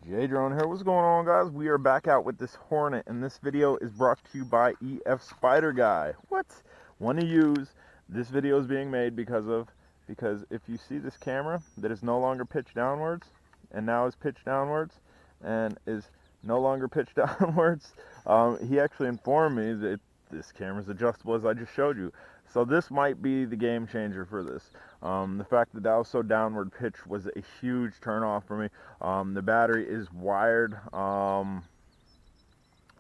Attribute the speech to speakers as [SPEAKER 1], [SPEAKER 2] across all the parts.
[SPEAKER 1] J Drone here. What's going on, guys? We are back out with this Hornet, and this video is brought to you by EF Spider Guy. What? Want to use this video is being made because if you see this camera that is no longer pitched downwards and now is pitched downwards and is no longer pitched downwards, he actually informed me that this camera is adjustable, as I just showed you. So this might be the game changer for this. The fact that that was so downward pitch was a huge turnoff for me. The battery is wired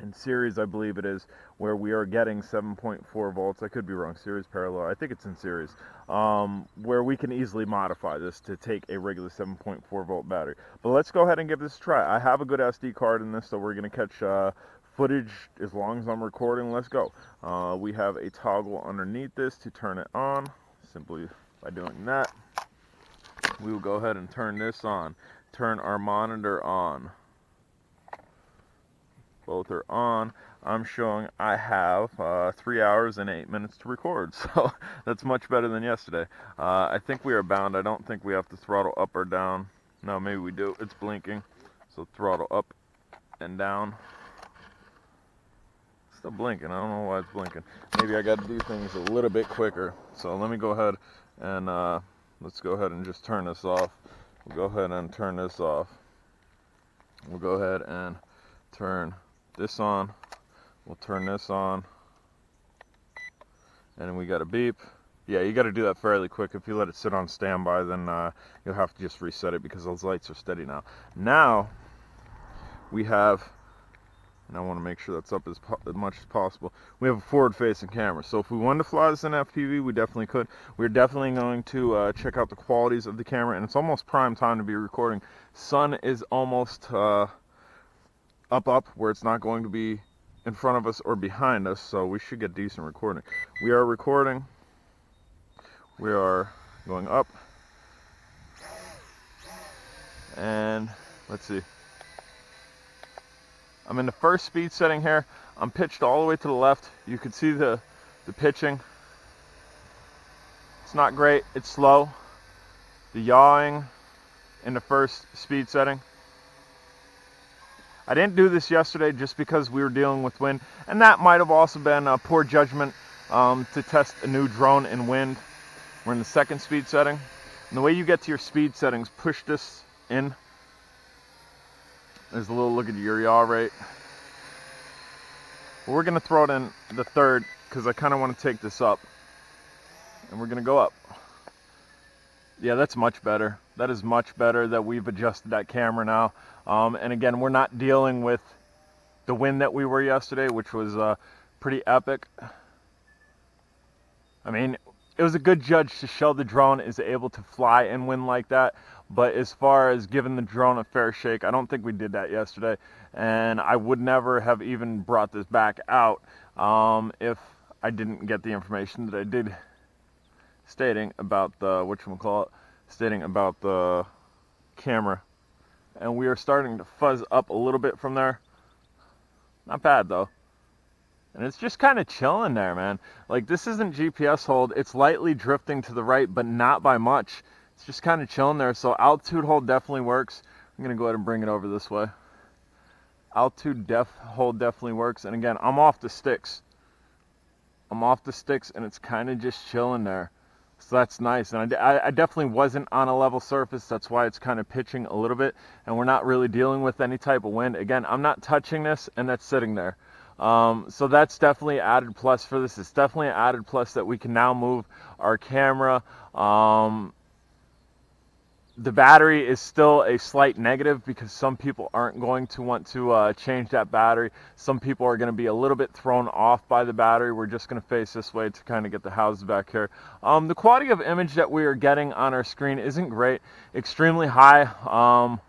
[SPEAKER 1] in series, I believe it is, where we are getting 7.4 volts. I could be wrong. Series, parallel. I think it's in series, where we can easily modify this to take a regular 7.4 volt battery. But let's go ahead and give this a try. I have a good SD card in this, so we're going to catch footage as long as I'm recording. Let's go. We have a toggle underneath this to turn it on. Simply by doing that, we will go ahead and turn this on. Turn our monitor on. Both are on. I'm showing I have 3 hours and 8 minutes to record, so that's much better than yesterday. I think we are bound. I don't think we have to throttle up or down. No, maybe we do. It's blinking, so throttle up and down. Still blinking. I don't know why it's blinking. Maybe I got to do things a little bit quicker. So let me go ahead and let's go ahead and just turn this off. We'll go ahead and turn this off. We'll go ahead and turn this on. We'll turn this on, and we got a beep. Yeah, you got to do that fairly quick. If you let it sit on standby, then you'll have to just reset it because those lights are steady now. Now we have, and I want to make sure that's up as much as possible. We have a forward-facing camera, so if we wanted to fly this in FPV, we definitely could. We're definitely going to check out the qualities of the camera, and it's almost prime time to be recording. Sun is almost up where it's not going to be in front of us or behind us, so we should get decent recording. We are recording. We are going up, and let's see. I'm in the first speed setting here. I'm pitched all the way to the left. You can see the pitching. It's not great. It's slow. The yawing in the first speed setting. I didn't do this yesterday just because we were dealing with wind, and that might have also been poor judgment to test a new drone in wind. We're in the second speed setting, and the way you get to your speed settings, push this in. There's a little look at your yaw rate. Well, we're going to throw it in the third because I kind of want to take this up, and we're going to go up. Yeah, that's much better. That is much better that we've adjusted that camera now. And again, we're not dealing with the wind that we were yesterday, which was pretty epic. I mean, it was a good judge to show the drone is able to fly in wind like that. But as far as giving the drone a fair shake, I don't think we did that yesterday. And I would never have even brought this back out if I didn't get the information that I did stating about the, stating about the camera. And we are starting to fuzz up a little bit from there. Not bad though. And it's just kind of chilling there, man. Like, this isn't GPS hold. It's lightly drifting to the right, but not by much. It's just kind of chilling there. So altitude hold definitely works. I'm going to go ahead and bring it over this way. Altitude hold definitely works. And again, I'm off the sticks. I'm off the sticks, and it's kind of just chilling there. So that's nice. And I definitely wasn't on a level surface. That's why it's kind of pitching a little bit. And we're not really dealing with any type of wind. Again, I'm not touching this, and that's sitting there. So that's definitely an added plus for this. It's definitely an added plus that we can now move our camera. The battery is still a slight negative because some people aren't going to want to change that battery. Some people are going to be a little bit thrown off by the battery. We're just going to face this way to kind of get the houses back here. The quality of image that we are getting on our screen isn't great. Extremely high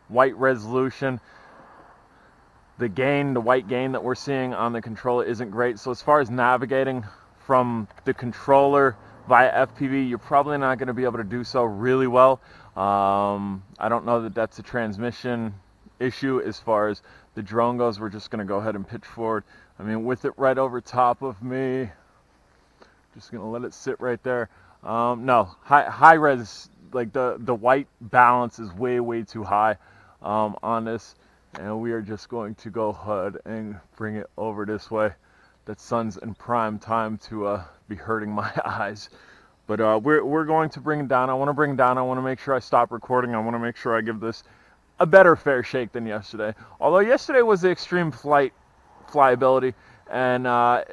[SPEAKER 1] white resolution. The gain, the white gain that we're seeing on the controller isn't great. So as far as navigating from the controller via FPV, you're probably not going to be able to do so really well. I don't know that that's a transmission issue as far as the drone goes. We're just going to go ahead and pitch forward. I mean, with it right over top of me, just going to let it sit right there. No, high res, like the white balance is way too high on this. and we are just going to go ahead and bring it over this way. That sun's in prime time to be hurting my eyes. But we're going to bring it down. I want to bring it down. I want to make sure I stop recording. I want to make sure I give this a better fair shake than yesterday. Although yesterday was the extreme flyability, and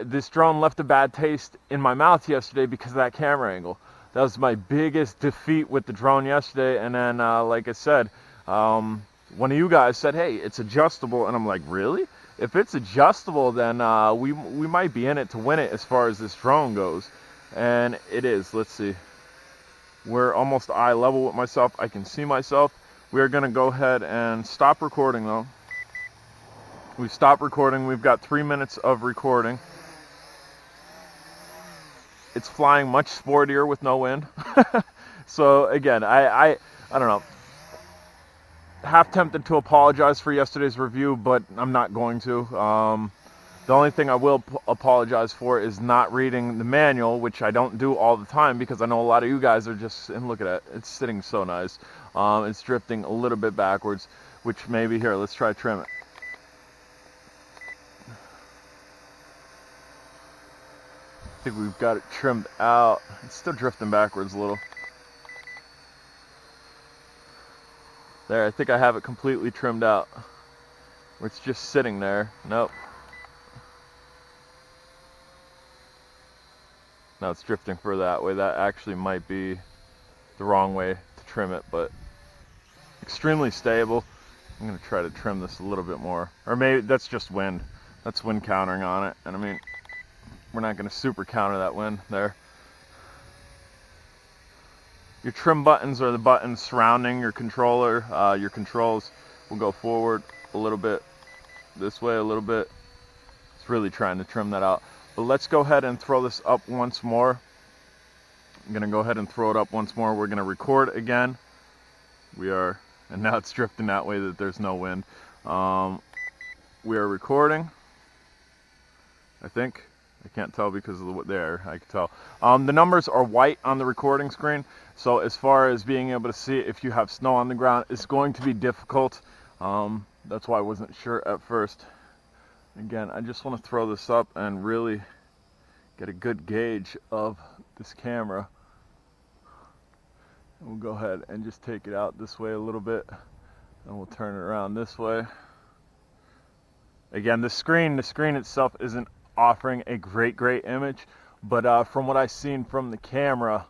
[SPEAKER 1] this drone left a bad taste in my mouth yesterday because of that camera angle. That was my biggest defeat with the drone yesterday. And then, like I said, one of you guys said, hey, it's adjustable. And I'm like, really? If it's adjustable, then we might be in it to win it as far as this drone goes. And it is. Let's see. We're almost eye level with myself. I can see myself. We are going to go ahead and stop recording, though. We've stopped recording. We've got 3 minutes of recording. It's flying much sportier with no wind. So, again, I don't know. Half tempted to apologize for yesterday's review, but I'm not going to. The only thing I will apologize for is not reading the manual, which I don't do all the time because I know a lot of you guys are just, and look at it, it's sitting so nice. It's drifting a little bit backwards, which maybe here, let's try to trim it. I think we've got it trimmed out. It's still drifting backwards a little. There, I think I have it completely trimmed out. Where it's just sitting there. Nope. Now it's drifting further that way. That actually might be the wrong way to trim it, but extremely stable. I'm going to try to trim this a little bit more. Or maybe that's just wind. That's wind countering on it. And I mean, we're not going to super counter that wind there. Your trim buttons are the buttons surrounding your controller. Your controls will go forward a little bit, this way a little bit. It's really trying to trim that out. But let's go ahead and throw this up once more. I'm gonna go ahead and throw it up once more. We're gonna record again. We are, and now it's drifting that way that there's no wind. We are recording, I think. I can't tell because of the there, I can tell. The numbers are white on the recording screen, so as far as being able to see if you have snow on the ground, it's going to be difficult. That's why I wasn't sure at first. Again, I just want to throw this up and really get a good gauge of this camera. And we'll go ahead and just take it out this way a little bit, and we'll turn it around this way. Again, the screen itself isn't offering a great image, but from what I've seen from the camera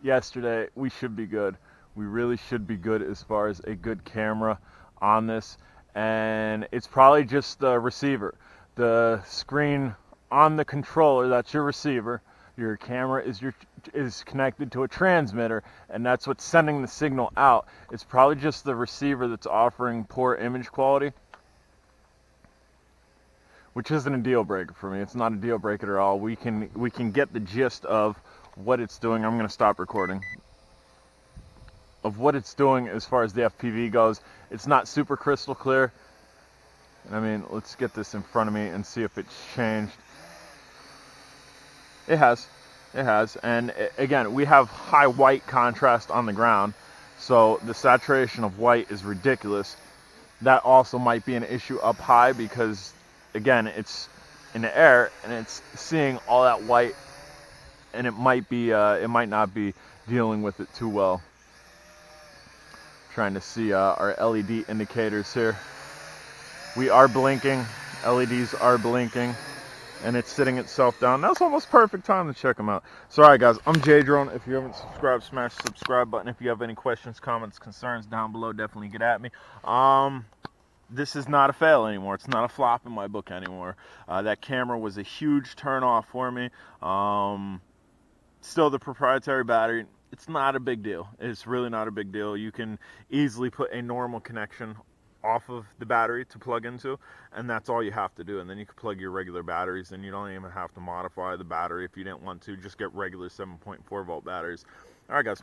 [SPEAKER 1] yesterday, we should be good. We really should be good as far as a good camera on this. And it's probably just the receiver. The screen on the controller, that's your receiver. Your camera is connected to a transmitter, and that's what's sending the signal out. It's probably just the receiver that's offering poor image quality, which isn't a deal breaker for me. It's not a deal breaker at all. We can get the gist of what it's doing. I'm going to stop recording. Of what it's doing as far as the FPV goes. It's not super crystal clear. I mean, let's get this in front of me and see if it's changed. It has. It has. And again, we have high white contrast on the ground, so the saturation of white is ridiculous. That also might be an issue up high because, again, it's in the air and it's seeing all that white, and it might not be dealing with it too well. Trying to see our LED indicators here. We are blinking. LEDs are blinking, and it's sitting itself down. That's almost perfect time to check them out. So, all right, guys, I'm J-Drone. If you haven't subscribed, smash the subscribe button. If you have any questions, comments, concerns down below, definitely get at me. This is not a fail anymore. It's not a flop in my book anymore. That camera was a huge turn off for me. Still, the proprietary battery, it's not a big deal. It's really not a big deal. You can easily put a normal connection off of the battery to plug into, and that's all you have to do. And then you can plug your regular batteries, and you don't even have to modify the battery if you didn't want to. Just get regular 7.4 volt batteries. All right, guys.